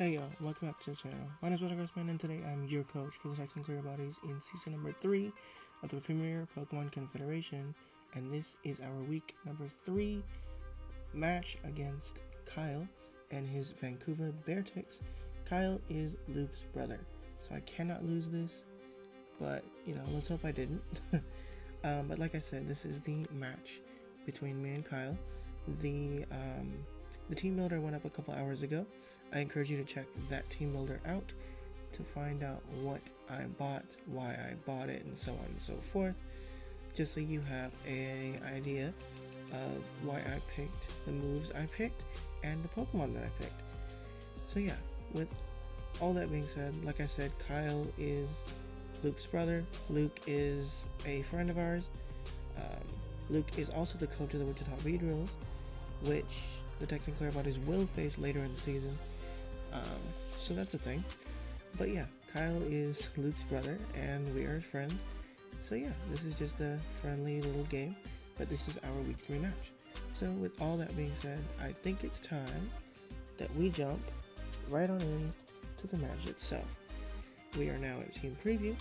Hey y'all, welcome back to the channel. My name is Beartics, and today I'm your coach for the Texan Clearbodies in season number 3 of the Premier Pokemon Confederation, and this is our week number 3 match against Kyle and his Vancouver Beartics. Kyle is Luke's brother, so I cannot lose this, but let's hope I didn't. But like I said, this is the match between me and Kyle. The team builder went up a couple hours ago. I encourage you to check that team builder out to find out what I bought, why I bought it, and so on and so forth, just so you have an idea of why I picked the moves I picked and the Pokemon that I picked. So yeah, with all that being said, like I said, Kyle is Luke's brother. Luke is a friend of ours. Luke is also the coach of the Wichita Beartics, which the Texan Clearbodies will face later in the season. So that's a thing. But yeah, Kyle is Luke's brother and we are friends. So yeah, this is just a friendly little game, but this is our week 3 match. So with all that being said, I think it's time that we jump right on in to the match itself. We are now at team preview,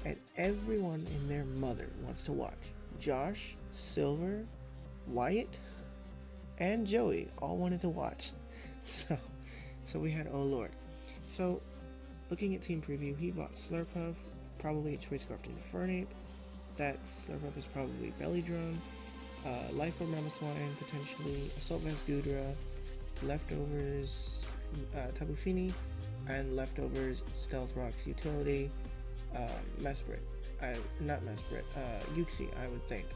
and everyone and their mother wants to watch. Josh, Silver, Wyatt, and Joey all wanted to watch. So we had, oh lord. So looking at team preview, he bought Slurpuff, probably a Choice Scarfed Infernape. That Slurpuff is probably Belly Drum, Life Orb Mamoswine, potentially Assault Vest Goodra, leftovers Tapu Fini, and leftovers Stealth Rock's Utility, Mesprit. Not Mesprit, Uxie, I would think.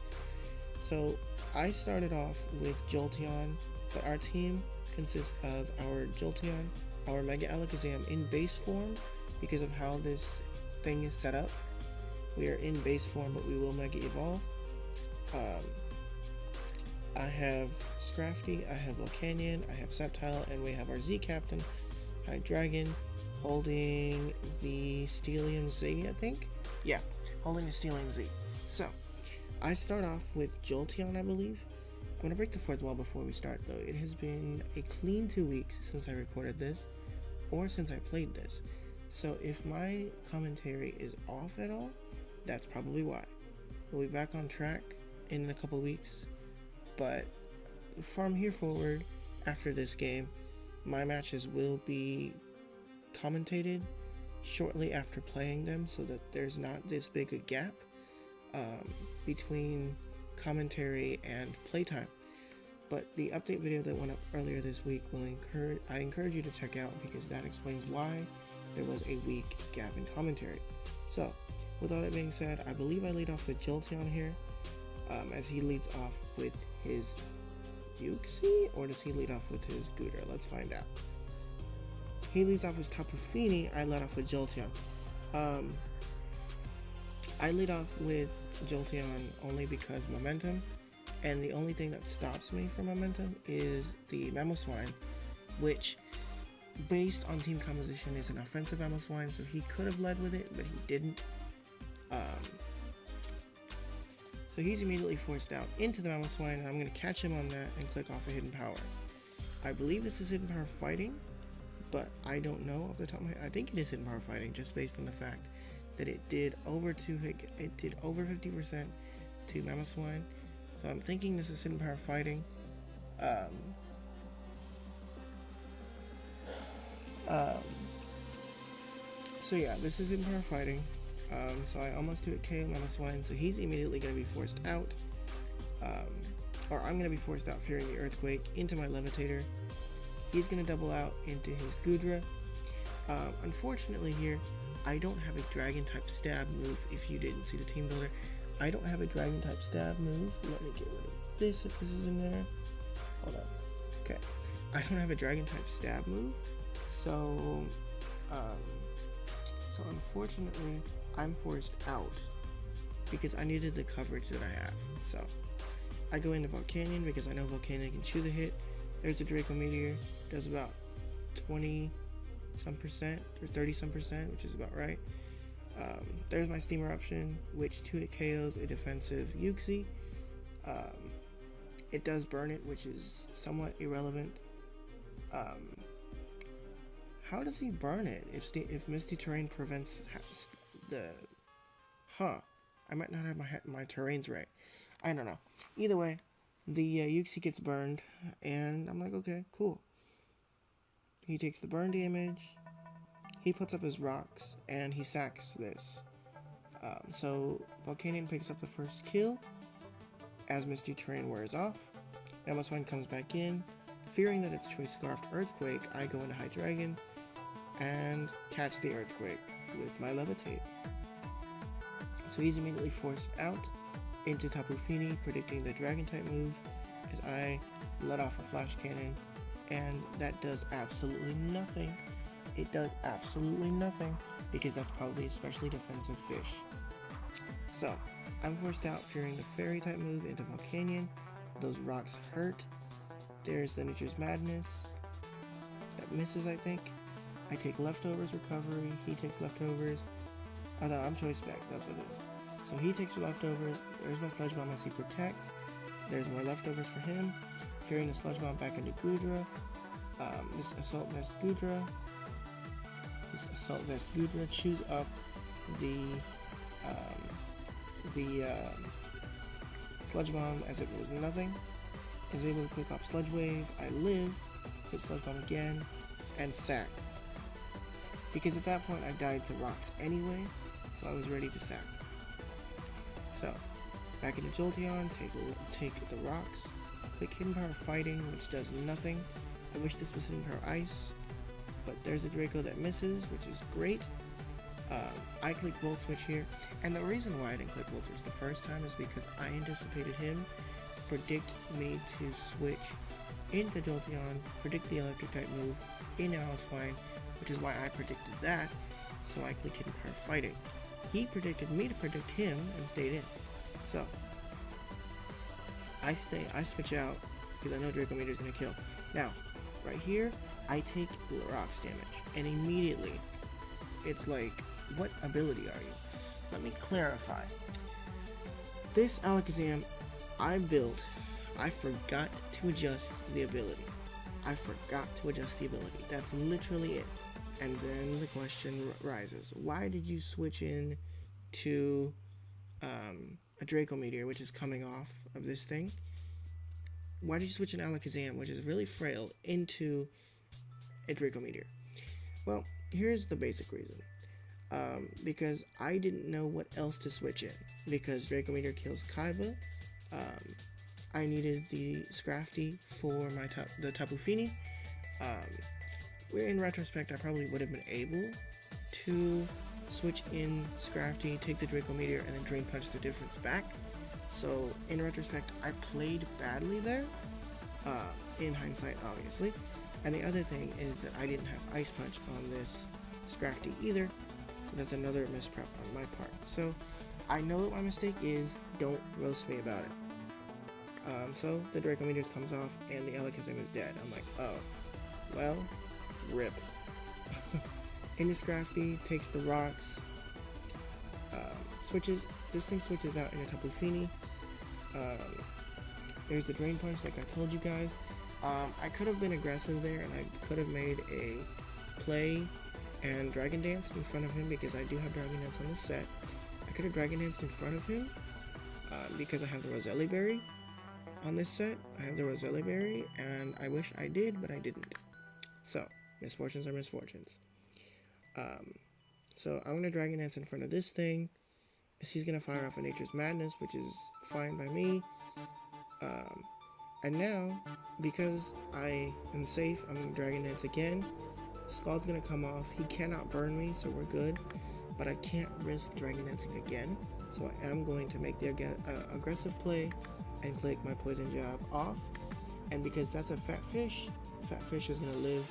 So I started off with Jolteon, but our team consists of our Jolteon, our Mega Alakazam in base form because of how this thing is set up. We are in base form, but we will Mega Evolve. I have Scrafty, I have Volcanion, I have Sceptile, and we have our Z Captain, Hydreigon, holding the Steelium Z, I think? Yeah, holding the Steelium Z. So, I start off with Jolteon, I believe. I'm going to break the fourth wall before we start though. It has been a clean 2 weeks since I recorded this, or since I played this. So if my commentary is off at all, that's probably why. We'll be back on track in a couple weeks, but from here forward, after this game, my matches will be commentated shortly after playing them so that there's not this big a gap between commentary and playtime. But the update video that went up earlier this week I encourage you to check out because that explains why there was a week gap in commentary. So with all that being said, I believe I lead off with Jolteon here, as he leads off with his Uxie, or does he lead off with his Goodra? Let's find out. He leads off his Tapu Fini. I led off with Jolteon. I lead off with Jolteon only because momentum, and the only thing that stops me from momentum is the Mamoswine, which, based on team composition, is an offensive Mamoswine, so he could have led with it, but he didn't. So he's immediately forced out into the Mamoswine, and I'm going to catch him on that and click off a Hidden Power. I believe this is Hidden Power Fighting, but I don't know off the top of my head. I think it is Hidden Power Fighting, just based on the fact that it did over 50% to Mamoswine. So I'm thinking this is Hidden Power Fighting. So yeah, this is Hidden Power Fighting. So I almost do it KO Mamoswine, so he's immediately going to be forced out. Or I'm going to be forced out fearing the Earthquake into my Levitator. He's going to double out into his Goodra. Unfortunately here, I don't have a Dragon type stab move. If you didn't see the team builder, I don't have a Dragon type stab move. Let me get rid of this if this is in there. Hold on. Okay. I don't have a Dragon type stab move. So unfortunately, I'm forced out because I needed the coverage that I have. So I go into Volcanion because I know Volcanion can chew the hit. There's a Draco Meteor, does about 20% or 30%, which is about right. There's my Steam Eruption, which 2-hit KOs a defensive Uxie. It does burn it, which is somewhat irrelevant. How does he burn it if Misty Terrain prevents the... Huh. I might not have my terrains right. I don't know. Either way, the Yuxi gets burned, and I'm like, okay, cool. He takes the burn damage, he puts up his rocks, and he sacks this. So Volcanion picks up the first kill as Misty Terrain wears off. Mamoswine comes back in. Fearing that it's Choice Scarfed Earthquake, I go into High Dragon and catch the Earthquake with my Levitate. So he's immediately forced out into Tapu Fini, predicting the Dragon-type move as I let off a Flash Cannon, and that does absolutely nothing. It does absolutely nothing, because that's probably a specially defensive fish. So, I'm forced out, fearing the Fairy-type move into Volcanion. Those rocks hurt. There's the Nature's Madness. That misses, I think. I take Leftovers Recovery, he takes Leftovers. Oh no, I'm Choice Specs, that's what it is. So he takes Leftovers, there's my Sludge Bomb as he protects. There's more Leftovers for him. Fearing the Sludge Bomb back into Goodra. This Assault Vest Goodra chews up the Sludge Bomb as if it was nothing. Is able to click off Sludge Wave. I live, hit Sludge Bomb again, and sack. Because at that point I died to rocks anyway, so I was ready to sack. So, back into Jolteon, take the rocks, click Hidden Power Fighting, which does nothing. I wish this was Hidden Power Ice, but there's a Draco that misses, which is great. I click Volt Switch here, and the reason why I didn't click Volt Switch the first time is because I anticipated him to predict me to switch into Jolteon, predict the Electric type move in Mamoswine, which is why I predicted that, so I click Hidden Power Fighting. He predicted me to predict him and stayed in. So, I switch out because I know Draco Meteor is going to kill. Now, right here, I take rocks damage, and immediately, it's like, what ability are you? Let me clarify. This Alakazam I built, I forgot to adjust the ability. That's literally it. And then the question rises, why did you switch in to a Draco Meteor, which is coming off of this thing? Why did you switch an Alakazam, which is really frail, into a Draco Meteor? Well, here's the basic reason. Because I didn't know what else to switch in. Because Draco Meteor kills Kaiba, I needed the Scrafty for the Tapu Fini. Where in retrospect, I probably would have been able to switch in Scrafty, take the Draco Meteor, and then Drain Punch the difference back. So, in retrospect, I played badly there, in hindsight, obviously. And the other thing is that I didn't have Ice Punch on this Scrafty either, so that's another misprep on my part. So, I know what my mistake is, don't roast me about it. So, the Draco Meteor comes off, and the Alakazam is dead. I'm like, oh, well, rip. Into Scrafty, takes the rocks, this thing switches out into Tapu Fini. There's the Drain Punch, like I told you guys. I could have been aggressive there, and I could have made a play and Dragon Danced in front of him, because I do have Dragon Dance on the set. I could have Dragon Danced in front of him, because I have the Roselli Berry on this set. I have the Roselli Berry, and I wish I did, but I didn't. So, misfortunes are misfortunes. So I'm going to Dragon Dance in front of this thing, as he's going to fire off a Nature's Madness, which is fine by me. And now, because I am safe, I'm going to Dragon Dance again. Scald's going to come off. He cannot burn me, so we're good. But I can't risk Dragon Dancing again, so I am going to make the aggressive play and click my Poison Jab off. And because that's a Fat Fish is going to live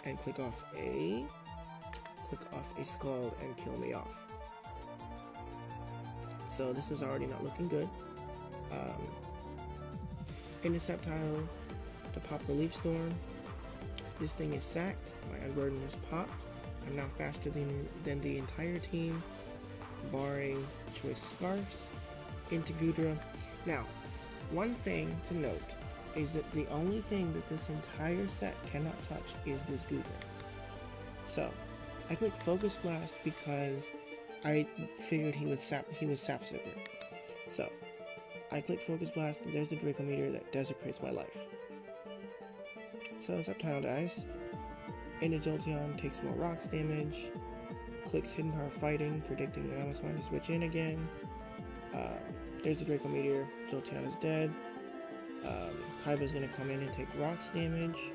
and click off a Scald and kill me off. So this is already not looking good. Interceptile to pop the Leaf Storm. This thing is sacked. My Unburden is popped. I'm now faster than the entire team, barring Choice Scarfs, into Goodra. Now, one thing to note is that the only thing that this entire set cannot touch is this Goodra. So I clicked Focus Blast because I figured he was Sap Super. So I clicked Focus Blast. There's the Draco Meteor that desecrates my life. So Sceptile dies. Inner Jolteon takes more rocks damage. Clicks Hidden Power Fighting, predicting the Mamoswine to switch in again. There's the Draco Meteor. Jolteon is dead. Kaiba's gonna come in and take rocks damage.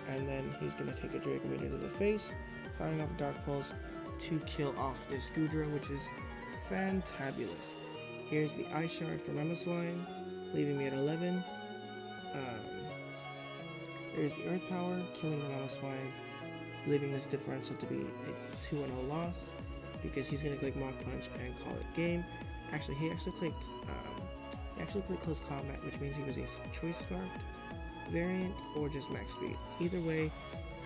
And then he's gonna take a Draco Meteor to the face, firing off Dark Pulse to kill off this Goodra, which is fantabulous. Here's the Ice Shard for Mamoswine, leaving me at 11. There's the Earth Power, killing the Mamoswine, leaving this differential to be a 2-0 loss, because he's going to click Mach Punch and call it game. Actually, he actually clicked Close Combat, which means he was a Choice Scarfed variant or just max speed. Either way,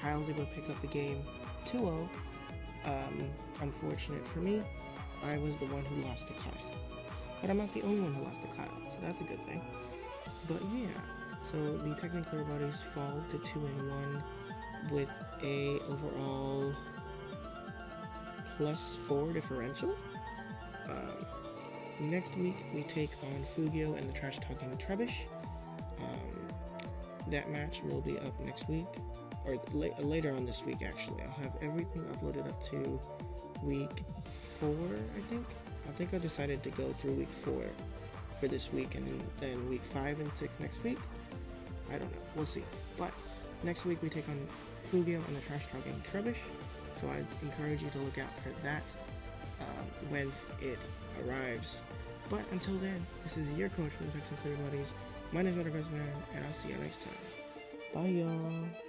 Kyle's able to pick up the game 2-0. Unfortunate for me, I was the one who lost to Kyle. But I'm not the only one who lost to Kyle, so that's a good thing. But yeah, so the Texan Clearbodies fall to 2-1 with a overall +4 differential. Next week we take on Fugio and the Trash Talking Trubbish. That match will be up next week, or later on this week actually. I'll have everything uploaded up to week 4, I think. I think I decided to go through week 4 for this week, and then week 5 and 6 next week. I don't know, we'll see. But next week we take on Fugio and the Trash Talking Trubbish, so I encourage you to look out for that once it arrives. But until then, this is your coach for the Texan Clearbodies. My name is Underprepared, and I'll see you next time. Bye, y'all.